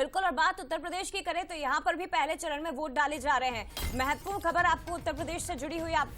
बिल्कुल। और बात उत्तर प्रदेश की करें तो यहाँ पर भी पहले चरण में वोट डाले जा रहे हैं। महत्वपूर्ण खबर आपको उत्तर प्रदेश से जुड़ी हुई, आप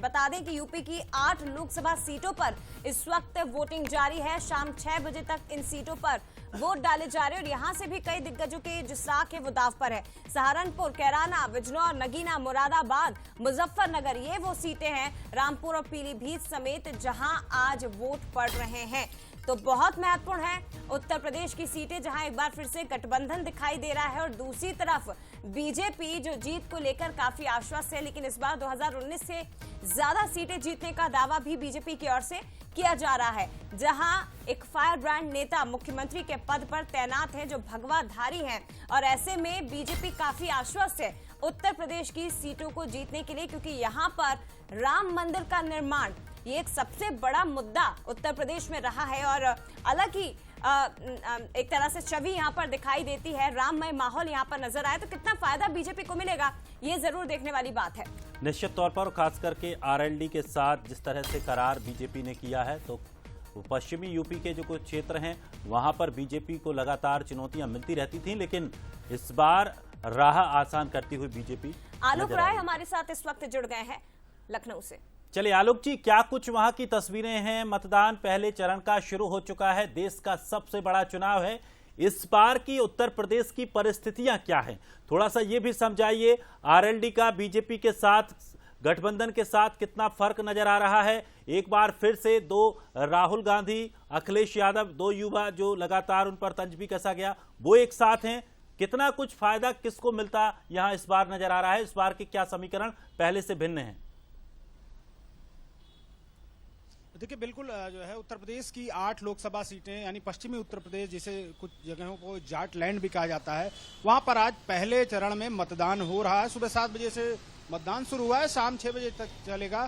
बता दें कि यूपी की 8 लोकसभा सीटों पर इस वक्त वोटिंग जारी है। शाम 6 बजे तक इन सीटों पर वोट डाले जा रहे हैं और यहाँ से भी कई दिग्गजों के जो साख है वो दाव पर है। सहारनपुर, कैराना, बिजनौर, नगीना, मुरादाबाद, मुजफ्फरनगर, ये वो सीटें हैं, रामपुर और पीलीभीत समेत, जहां आज वोट पड़ रहे हैं। तो बहुत महत्वपूर्ण है उत्तर प्रदेश की सीटें, जहां एक बार फिर से गठबंधन दिखाई दे रहा है और दूसरी तरफ बीजेपी जो जीत को लेकर काफी आश्वस्त है, लेकिन इस बार 2019 से ज्यादा सीटें जीतने का दावा भी बीजेपी की ओर से किया जा रहा है। जहां एक फायर ब्रांड नेता मुख्यमंत्री के पद पर तैनात है जो भगवाधारी हैं, और ऐसे में बीजेपी काफी आश्वस्त है उत्तर प्रदेश की सीटों को जीतने के लिए, क्योंकि यहां पर राम मंदिर का निर्माण ये एक सबसे बड़ा मुद्दा उत्तर प्रदेश में रहा है और अलग ही एक तरह से छवि यहाँ पर दिखाई देती है। राममय माहौल यहाँ पर नजर आए तो कितना फायदा बीजेपी को मिलेगा, ये जरूर देखने वाली बात है। निश्चित तौर पर, खास करके आरएलडी के साथ जिस तरह से करार बीजेपी ने किया है, तो पश्चिमी यूपी के जो कुछ क्षेत्र हैं वहां पर बीजेपी को लगातार चुनौतियां मिलती रहती थी, लेकिन इस बार राह आसान करती हुई बीजेपी। आलोक राय हमारे साथ इस वक्त जुड़ गए हैं लखनऊ से। चलिए आलोक जी, क्या कुछ वहां की तस्वीरें हैं? मतदान पहले चरण का शुरू हो चुका है, देश का सबसे बड़ा चुनाव है, इस बार की उत्तर प्रदेश की परिस्थितियां क्या हैं? थोड़ा सा ये भी समझाइए, आरएलडी का बीजेपी के साथ, गठबंधन के साथ कितना फर्क नजर आ रहा है? एक बार फिर से दो राहुल गांधी, अखिलेश यादव, दो युवा जो लगातार उन पर तंज भी कसा गया, वो एक साथ हैं। कितना कुछ फायदा किसको मिलता यहां इस बार नजर आ रहा है? इस बार के क्या समीकरण पहले से भिन्न है? देखिए, बिल्कुल जो है उत्तर प्रदेश की 8 लोकसभा सीटें, यानी पश्चिमी उत्तर प्रदेश, जिसे कुछ जगहों को जाट लैंड भी कहा जाता है, वहां पर आज पहले चरण में मतदान हो रहा है। सुबह 7 बजे से मतदान शुरू हुआ है, शाम 6 बजे तक चलेगा।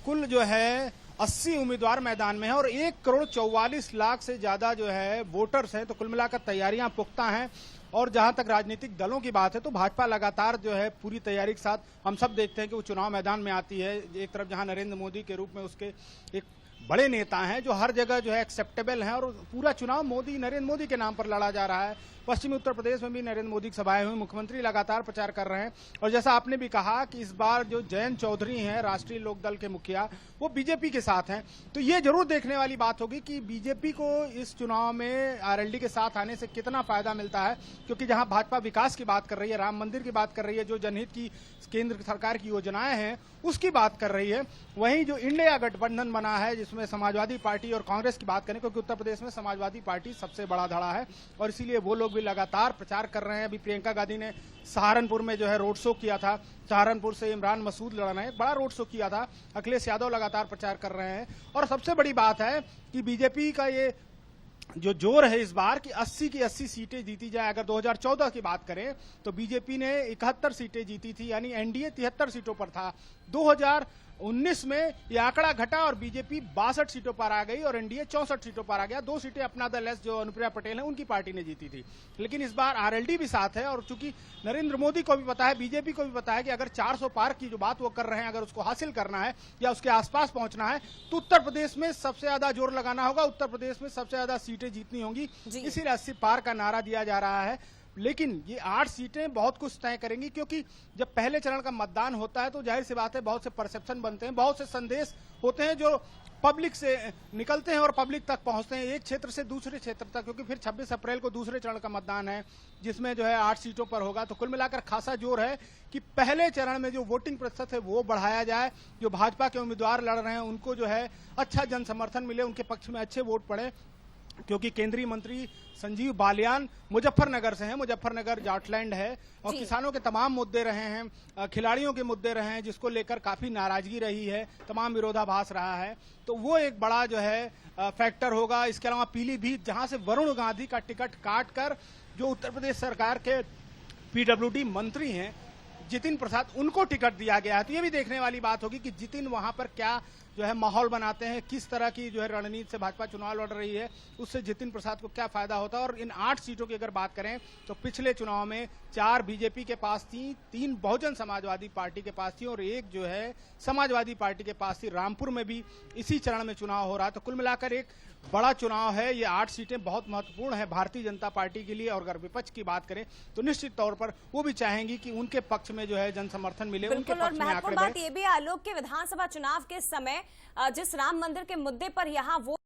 कुल जो है 80 उम्मीदवार मैदान में है और 1,44,00,000 से ज्यादा जो है वोटर्स हैं। तो कुल मिलाकर तैयारियां पुख्ता हैं। और जहां तक राजनीतिक दलों की बात है तो भाजपा लगातार जो है पूरी तैयारी के साथ, हम सब देखते हैं कि वो चुनाव मैदान में आती है। एक तरफ जहां नरेंद्र मोदी के रूप में उसके एक बड़े नेता हैं जो हर जगह जो है एक्सेप्टेबल हैं, और पूरा चुनाव नरेंद्र मोदी के नाम पर लड़ा जा रहा है। पश्चिमी उत्तर प्रदेश में भी नरेंद्र मोदी की सभाएं हुई, मुख्यमंत्री लगातार प्रचार कर रहे हैं। और जैसा आपने भी कहा कि इस बार जो जयंत चौधरी हैं, राष्ट्रीय लोकदल के मुखिया, वो बीजेपी के साथ हैं। तो ये जरूर देखने वाली बात होगी कि बीजेपी को इस चुनाव में आरएलडी के साथ आने से कितना फायदा मिलता है, क्योंकि जहां भाजपा विकास की बात कर रही है, राम मंदिर की बात कर रही है, जो जनहित की केंद्र सरकार की योजनाएं हैं उसकी बात कर रही है, वहीं जो इंडिया गठबंधन बना है जिसमें समाजवादी पार्टी और कांग्रेस की बात करें, क्योंकि उत्तर प्रदेश में समाजवादी पार्टी सबसे बड़ा धड़ा है और इसीलिए वो लोग भी लगातार प्रचार कर रहे हैं। अभी प्रियंका गांधी ने सहारनपुर में जो है रोड शो किया था, सहारनपुर से इमरान मसूद लड़ रहे हैं, बड़ा रोड शो किया था। अखिलेश यादव लगातार प्रचार कर रहे हैं। और सबसे बड़ी बात है कि बीजेपी का ये जो जोर है इस बार की 80 की 80 सीटें जीती जाए। अगर 2014 की बात करें तो बीजेपी ने 71 सीटें जीती थी, यानी एनडीए 73 सीटों पर था। 2019 में यह आंकड़ा घटा और बीजेपी 62 सीटों पर आ गई और एनडीए 64 सीटों पर आ गया। 2 सीटें अपना दल एस जो अनुप्रिया पटेल है उनकी पार्टी ने जीती थी। लेकिन इस बार आरएलडी भी साथ है और चूंकि नरेंद्र मोदी को भी पता है, बीजेपी को भी पता है कि अगर 400 पार की जो बात वो कर रहे हैं, अगर उसको हासिल करना है या उसके आसपास पहुंचना है तो उत्तर प्रदेश में सबसे ज्यादा जोर लगाना होगा, उत्तर प्रदेश में सबसे ज्यादा सीटें जीतनी होंगी। इसीलिए 80 पार का नारा दिया जा रहा है। लेकिन ये 8 सीटें बहुत कुछ तय करेंगी, क्योंकि जब पहले चरण का मतदान होता है तो जाहिर सी बात है बहुत से परसेप्शन बनते हैं, बहुत से संदेश होते हैं जो पब्लिक से निकलते हैं और पब्लिक तक पहुंचते हैं, एक क्षेत्र से दूसरे क्षेत्र तक, क्योंकि फिर 26 अप्रैल को दूसरे चरण का मतदान है जिसमें जो है 8 सीटों पर होगा। तो कुल मिलाकर खासा जोर है कि पहले चरण में जो वोटिंग प्रतिशत है वो बढ़ाया जाए, जो भाजपा के उम्मीदवार लड़ रहे हैं उनको जो है अच्छा जन समर्थन मिले, उनके पक्ष में अच्छे वोट पड़े। क्योंकि केंद्रीय मंत्री संजीव बालियान मुजफ्फरनगर से हैं, मुजफ्फरनगर जाटलैंड है और किसानों के तमाम मुद्दे रहे हैं, खिलाड़ियों के मुद्दे रहे हैं, जिसको लेकर काफी नाराजगी रही है, तमाम विरोधाभास रहा है। तो वो एक बड़ा जो है फैक्टर होगा। इसके अलावा पीलीभीत, जहां से वरुण गांधी का टिकट काट कर जो उत्तर प्रदेश सरकार के पीडब्ल्यूडी मंत्री हैं जितिन प्रसाद, उनको टिकट दिया गया है। तो ये भी देखने वाली बात होगी कि जितिन वहां पर क्या जो है माहौल बनाते हैं, किस तरह की जो है रणनीति से भाजपा चुनाव लड़ रही है, उससे जितिन प्रसाद को क्या फायदा होता है। और इन 8 सीटों की अगर बात करें तो पिछले चुनाव में 4 बीजेपी के पास थी, 3 बहुजन समाजवादी पार्टी के पास थी और 1 जो है समाजवादी पार्टी के पास थी। रामपुर में भी इसी चरण में चुनाव हो रहा है। तो कुल मिलाकर एक बड़ा चुनाव है। ये 8 सीटें बहुत महत्वपूर्ण है भारतीय जनता पार्टी के लिए, और अगर विपक्ष की बात करें तो निश्चित तौर पर वो भी चाहेंगी कि उनके पक्ष में जो है जन समर्थन मिले, उनके बिल्कुल। और पक्ष में महत्वपूर्ण आंकड़े बात ये भी आलोक के विधानसभा चुनाव के समय जिस राम मंदिर के मुद्दे पर यहाँ वो